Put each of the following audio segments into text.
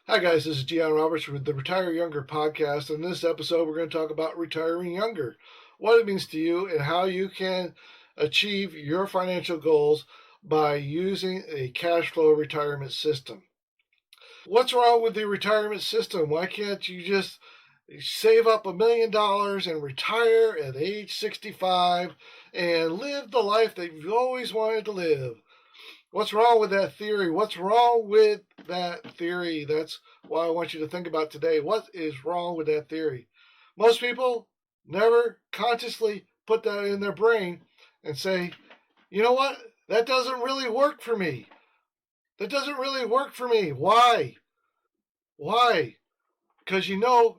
Hi, guys. This is Gian Roberts with the Retire Younger podcast. In this episode, we're going to talk about retiring younger, what it means to you, and how you can achieve your financial goals by using a cash flow retirement system. What's wrong with the retirement system? Why can't you just save up $1 million and retire at age 65 and live the life that you've always wanted to live? What's wrong with that theory? What's wrong with that theory? That's what I want you to think about today. What is wrong with that theory? Most people never consciously put that in their brain and say, you know what? That doesn't really work for me. That doesn't really work for me. Why? Why? Because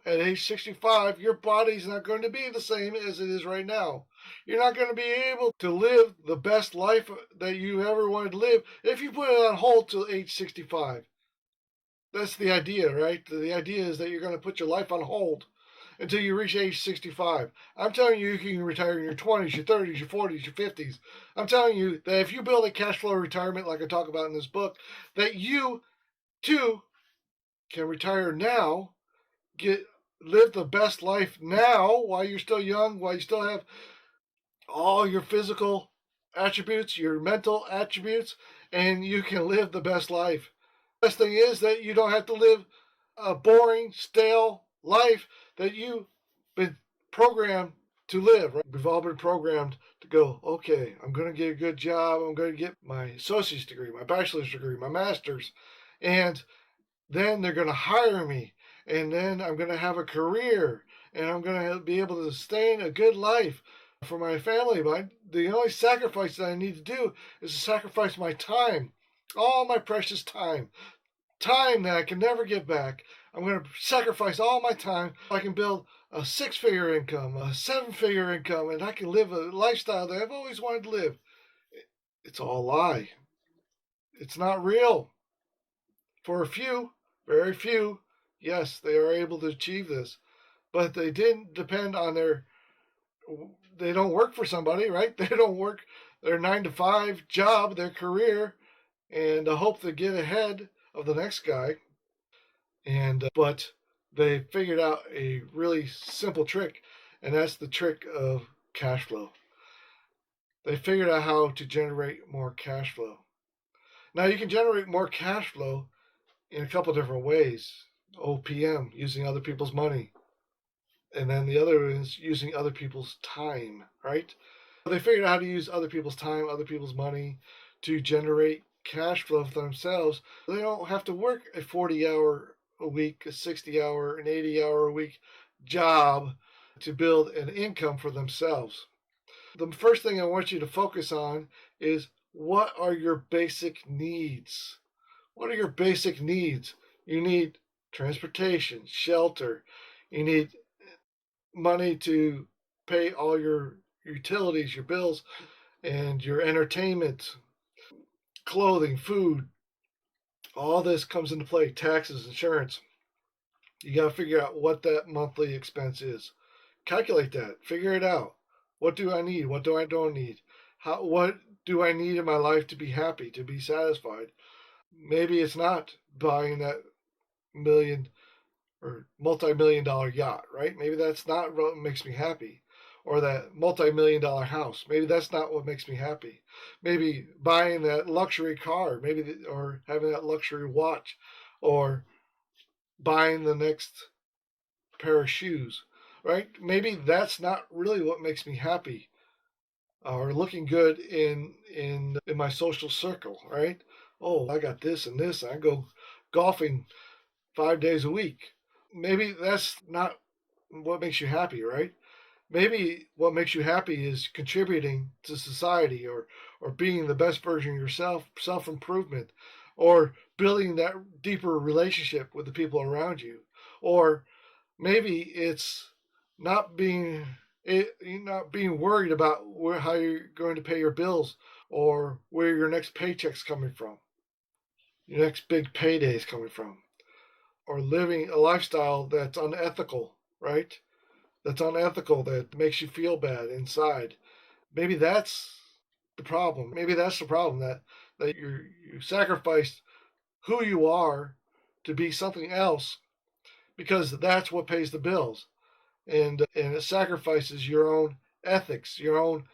at age 65, your body's not going to be the same as it is right now. You're not going to be able to live the best life that you ever wanted to live if you put it on hold till age 65. That's the idea, right? The idea is that you're going to put your life on hold until you reach age 65. I'm telling you, you can retire in your 20s, your 30s, your 40s, your 50s. I'm telling you that if you build a cash flow retirement like I talk about in this book, that you too can retire now, live the best life now while you're still young, while you still have all your physical attributes, your mental attributes, and you can live the best life. The best thing is that you don't have to live a boring, stale life that you've been programmed to live. Right? We've all been programmed to go, okay, I'm going to get a good job. I'm going to get my associate's degree, my bachelor's degree, my master's. And then they're going to hire me. And then I'm going to have a career. And I'm going to be able to sustain a good life for my family. But the only sacrifice that I need to do is to sacrifice my time, all my precious time that I can never get back. I'm going to sacrifice all my time. I can build a 6-figure income, a 7-figure income, and I can live a lifestyle that I've always wanted to live. It's all a lie. It's not real. For a few, very few, yes, they are able to achieve this, but they didn't depend on they don't work for somebody, right? They don't work their 9 to 5 job, their career, and hope to get ahead of the next guy. But they figured out a really simple trick, and that's the trick of cash flow. They figured out how to generate more cash flow. Now you can generate more cash flow in a couple different ways. OPM, using other people's money. And then the other is using other people's time, right? They figured out how to use other people's time, other people's money to generate cash flow for themselves. They don't have to work a 40-hour a week, a 60-hour, an 80-hour a week job to build an income for themselves. The first thing I want you to focus on is, what are your basic needs? What are your basic needs? You need transportation, shelter. You need money to pay all your utilities, your bills, and your entertainment, clothing, food. All this comes into play. Taxes, insurance. You got to figure out what that monthly expense is. Calculate that. Figure it out. What do I need? What do I don't need? What do I need in my life to be happy, to be satisfied? Maybe it's not buying that million or multi-million dollar yacht, right? Maybe that's not what makes me happy. Or that multi-million dollar house. Maybe that's not what makes me happy. Maybe buying that luxury car, or having that luxury watch, or buying the next pair of shoes, right? Maybe that's not really what makes me happy. Or looking good in my social circle, right? Oh, I got this and this. I go golfing 5 days a week. Maybe that's not what makes you happy, right? Maybe what makes you happy is contributing to society, or being the best version of yourself, self-improvement, or building that deeper relationship with the people around you. Or maybe it's not being not being worried about how you're going to pay your bills, or where your next paycheck's coming from, your next big payday is coming from, or living a lifestyle that's unethical, right? That's unethical, that makes you feel bad inside. Maybe that's the problem. Maybe that's the problem, that you sacrificed who you are to be something else because that's what pays the bills. And it sacrifices your own ethics, your own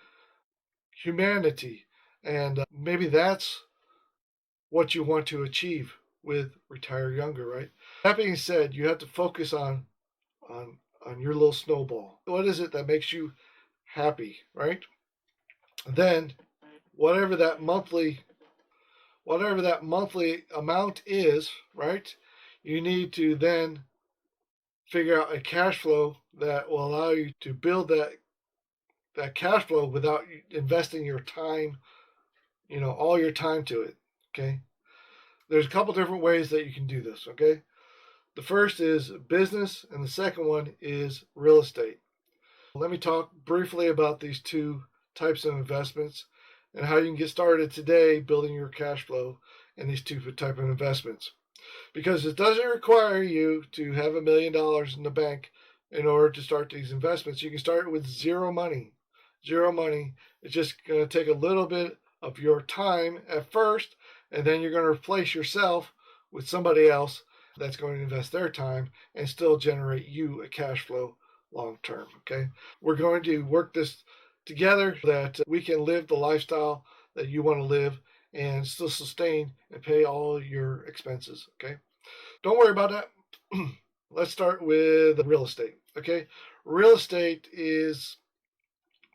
humanity. And maybe that's what you want to achieve with Retire Younger, right? That being said, you have to focus on on your little snowball. What is it that makes you happy, right? Then whatever that monthly amount is, right? You need to then figure out a cash flow that will allow you to build that cash flow without investing your time, all your time to it. Okay. There's a couple different ways that you can do this. Okay. The first is business, and the second one is real estate. Let me talk briefly about these two types of investments and how you can get started today building your cash flow in these two type of investments. Because it doesn't require you to have $1 million in the bank in order to start these investments. You can start with zero money. Zero money. It's just going to take a little bit of your time at first, and then you're going to replace yourself with somebody else that's going to invest their time and still generate you a cash flow long term. Okay. We're going to work this together so that we can live the lifestyle that you want to live and still sustain and pay all your expenses. Okay. Don't worry about that. Let's start with real estate. Okay. Real estate is,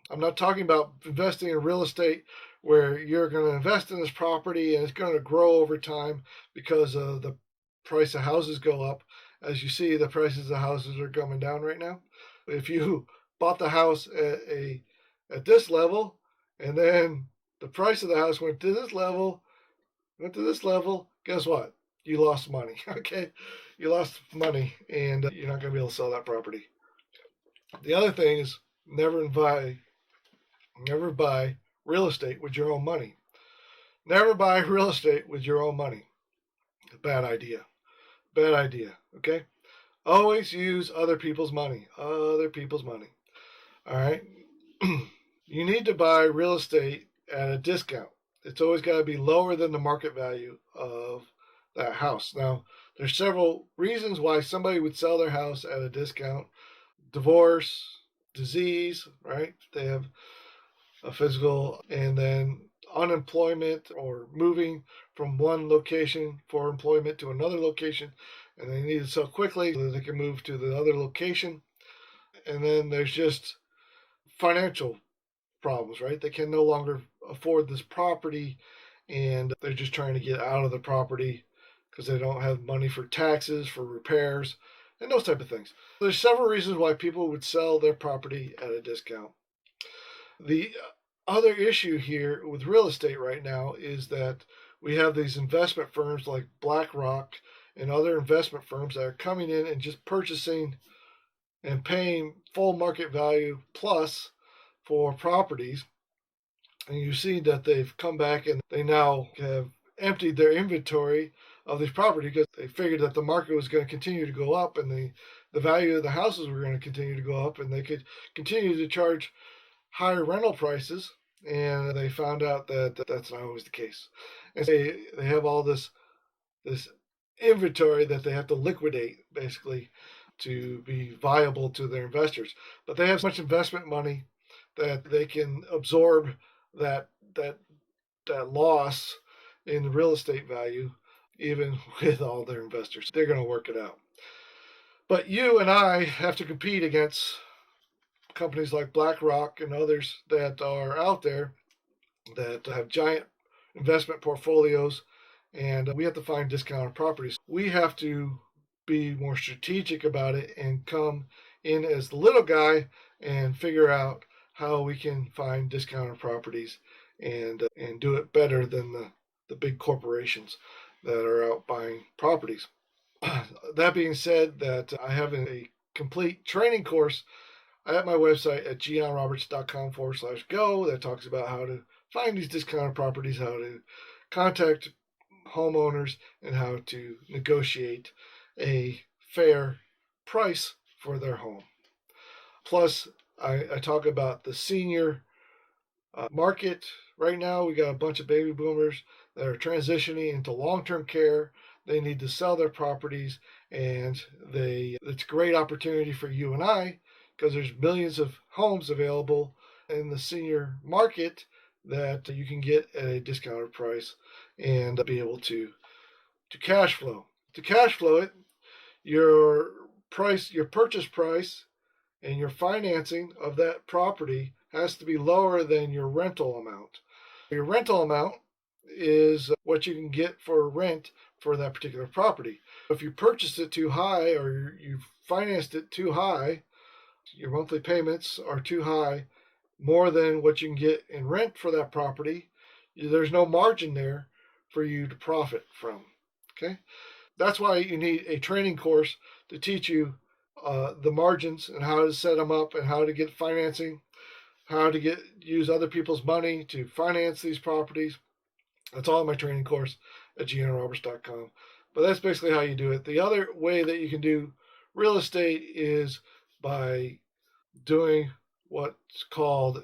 I'm not talking about investing in real estate where you're going to invest in this property and it's going to grow over time because the price of houses go up. As you see, the prices of houses are coming down right now. If you bought the house at this level and then the price of the house went to this level, guess what? You lost money. Okay. You lost money and you're not going to be able to sell that property. The other thing is never buy real estate with your own money. Never buy real estate with your own money. Bad idea. Bad idea. Okay. Always use other people's money. Other people's money. All right. You need to buy real estate at a discount. It's always got to be lower than the market value of that house. Now, there's several reasons why somebody would sell their house at a discount. Divorce, disease, right? They have a physical, and then unemployment or moving from one location for employment to another location, and they need to sell quickly so that they can move to the other location. And then there's just financial problems, right? They can no longer afford this property and they're just trying to get out of the property because they don't have money for taxes, for repairs, and those type of things. There's several reasons why people would sell their property at a discount. The other issue here with real estate right now is that we have these investment firms like BlackRock and other investment firms that are coming in and just purchasing and paying full market value plus for properties. And you see that they've come back and they now have emptied their inventory of these properties because they figured that the market was going to continue to go up and the value of the houses were going to continue to go up and they could continue to charge higher rental prices. And they found out that that's not always the case. And they have all this inventory that they have to liquidate basically to be viable to their investors. But they have so much investment money that they can absorb that loss in the real estate value, even with all their investors. They're going to work it out. But you and I have to compete against companies like BlackRock and others that are out there that have giant investment portfolios, and we have to find discounted properties. We have to be more strategic about it and come in as the little guy and figure out how we can find discounted properties and do it better than the big corporations that are out buying properties. That being said, that I have a complete training course at my website at gionroberts.com/go that talks about how to find these discounted properties, how to contact homeowners, and how to negotiate a fair price for their home. Plus, I talk about the senior market. Right now, we got a bunch of baby boomers that are transitioning into long-term care. they need to sell their properties, and it's a great opportunity for you and I, because there's millions of homes available in the senior market that you can get at a discounted price and be able to cash flow. To cash flow it, your your purchase price and your financing of that property has to be lower than your rental amount. Your rental amount is what you can get for rent for that particular property. If you purchased it too high, or you financed it too high, your monthly payments are too high, more than what you can get in rent for that property, there's no margin there for you to profit from. Okay? That's why you need a training course to teach you the margins and how to set them up and how to get financing, how to use other people's money to finance these properties. That's all in my training course at gianroberts.com. But that's basically how you do it. The other way that you can do real estate is by doing what's called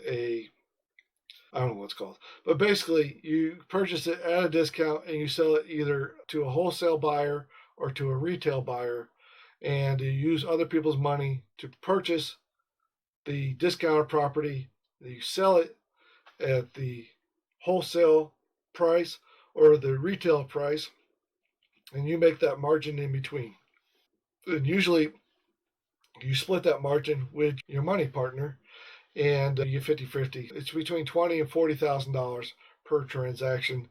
I don't know what it's called, but basically you purchase it at a discount and you sell it either to a wholesale buyer or to a retail buyer, and you use other people's money to purchase the discounted property. You sell it at the wholesale price or the retail price, and you make that margin in between. And usually you split that margin with your money partner, and you get 50-50. It's between $20,000 and $40,000 per transaction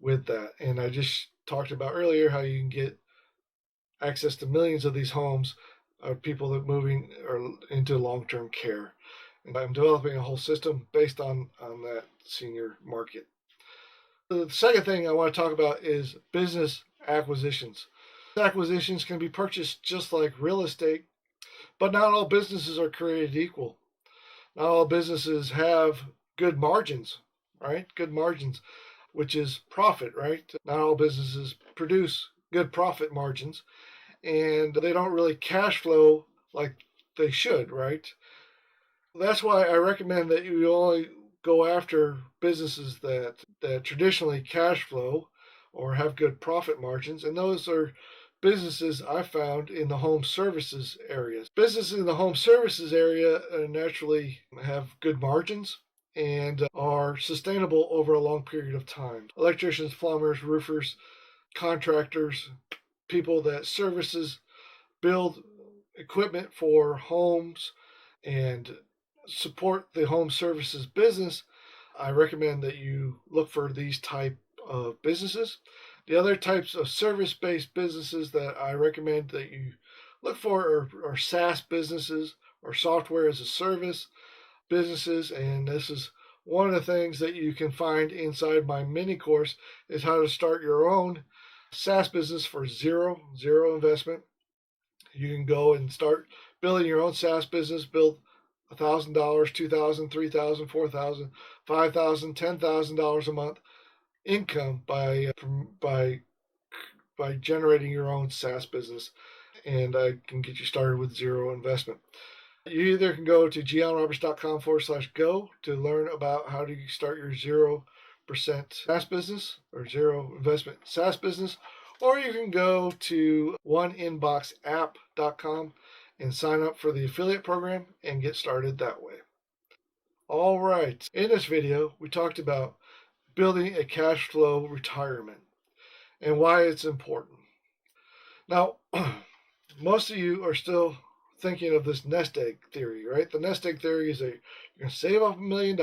with that. And I just talked about earlier how you can get access to millions of these homes of people that are moving into long-term care. And I'm developing a whole system based on that senior market. The second thing I want to talk about is business acquisitions. Acquisitions can be purchased just like real estate, but not all businesses are created equal. Not all businesses have good margins, right? Good margins, which is profit, right? Not all businesses produce good profit margins, and they don't really cash flow like they should, right? That's why I recommend that you only go after businesses that traditionally cash flow or have good profit margins, and those are businesses I found in the home services areas. Businesses in the home services area naturally have good margins and are sustainable over a long period of time. Electricians, plumbers, roofers, contractors, people that build equipment for homes and support the home services business, I recommend that you look for these type of businesses. The other types of service-based businesses that I recommend that you look for are SaaS businesses, or software as a service businesses. And this is one of the things that you can find inside my mini course, is how to start your own SaaS business for zero investment. You can go and start building your own SaaS business, build $1,000, $2,000, $3,000, $4,000, $5,000, $10,000 a month income by generating your own SaaS business, and I can get you started with zero investment. You either can go to gianroberts.com/go to learn about how to start your 0% SaaS business or zero investment SaaS business, or you can go to oneinboxapp.com and sign up for the affiliate program and get started that way. All right, in this video we talked about building a cash flow retirement and why it's important. Now, most of you are still thinking of this nest egg theory, right? The nest egg theory is that you're going to save up $1 million,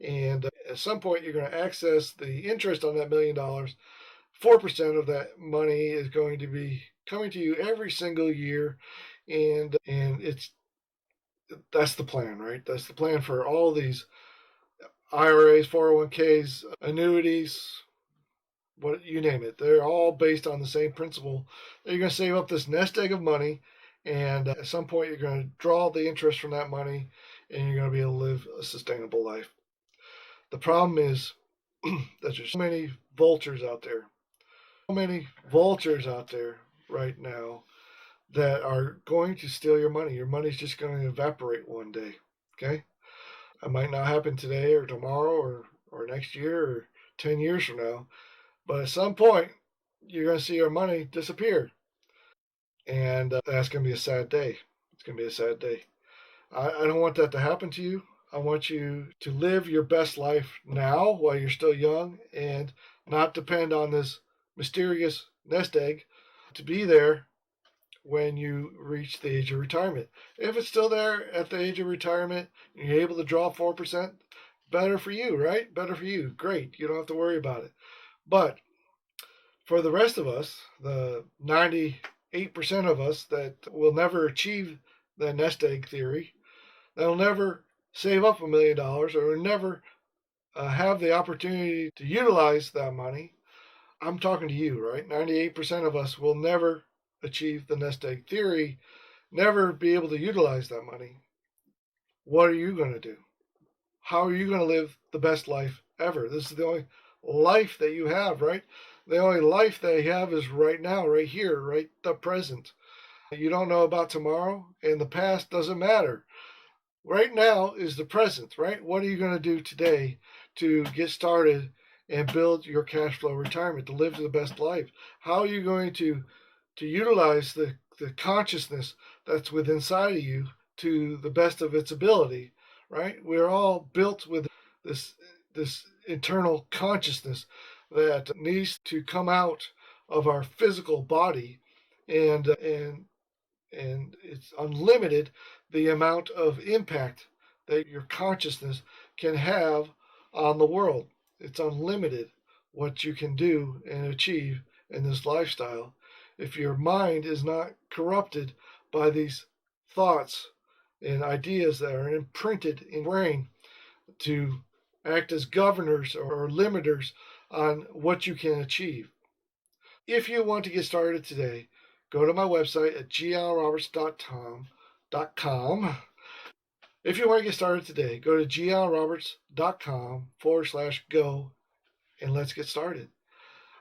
and at some point you're going to access the interest on that $1 million. 4% of that money is going to be coming to you every single year, and that's the plan, right? That's the plan for all these IRAs, 401ks, annuities, what you name it. They're all based on the same principle. You're going to save up this nest egg of money, and at some point you're going to draw the interest from that money, and you're going to be able to live a sustainable life. The problem is that there's so many vultures out there. So many vultures out there right now that are going to steal your money. Your money's just going to evaporate one day, okay? It might not happen today or tomorrow or next year or 10 years from now. But at some point, you're going to see your money disappear. And that's going to be a sad day. It's going to be a sad day. I don't want that to happen to you. I want you to live your best life now while you're still young and not depend on this mysterious nest egg to be there when you reach the age of retirement. If it's still there at the age of retirement and you're able to draw 4%, better for you, right? Better for you. Great. You don't have to worry about it. But for the rest of us, the 98% of us that will never achieve the nest egg theory, that'll never save up $1 million or never have the opportunity to utilize that money, I'm talking to you, right? 98% of us will never achieve the nest egg theory, never be able to utilize that money. What are you going to do? How are you going to live the best life ever? This is the only life that you have, right? The only life that you have is right now, right here, right the present. You don't know about tomorrow, and the past doesn't matter. Right now is the present, right? What are you going to do today to get started and build your cash flow retirement, to live the best life? How are you going to utilize the consciousness that's within inside of you to the best of its ability, right? We're all built with this internal consciousness that needs to come out of our physical body, and it's unlimited the amount of impact that your consciousness can have on the world. It's unlimited what you can do and achieve in this lifestyle if your mind is not corrupted by these thoughts and ideas that are imprinted in your brain to act as governors or limiters on what you can achieve. If you want to get started today, go to my website at gianroberts.com. If you want to get started today, go to gianroberts.com/go and let's get started.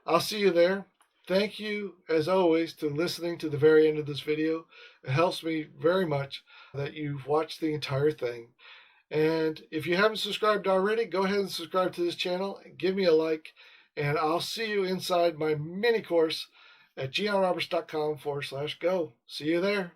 I'll see you there. Thank you, as always, to listening to the very end of this video. It helps me very much that you've watched the entire thing. And if you haven't subscribed already, go ahead and subscribe to this channel. Give me a like. And I'll see you inside my mini course at gianroberts.com/go. See you there.